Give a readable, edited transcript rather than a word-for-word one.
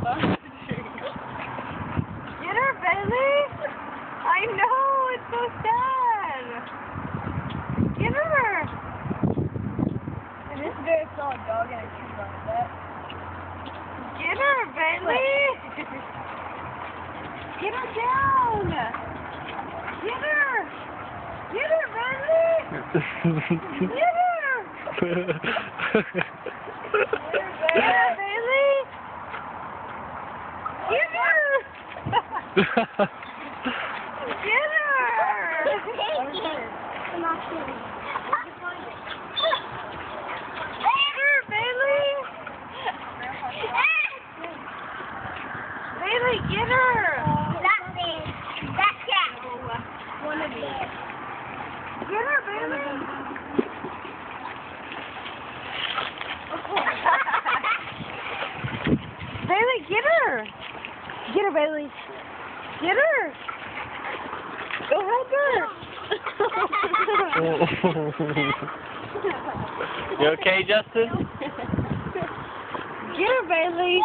Get her, Bailey! I know, it's so sad! Get her! And this is a very solid dog and I can run that. Get her, Bailey! Get her down! Get her! Get her, Bailey! Get her! Get her, Bailey! Get her! Get her! Get her, Bailey! Bailey, get her! One of these. Get her, Bailey! Bailey, get her! Get her, Bailey! Get her! Go help her! You okay, Justin? Get her, Bailey!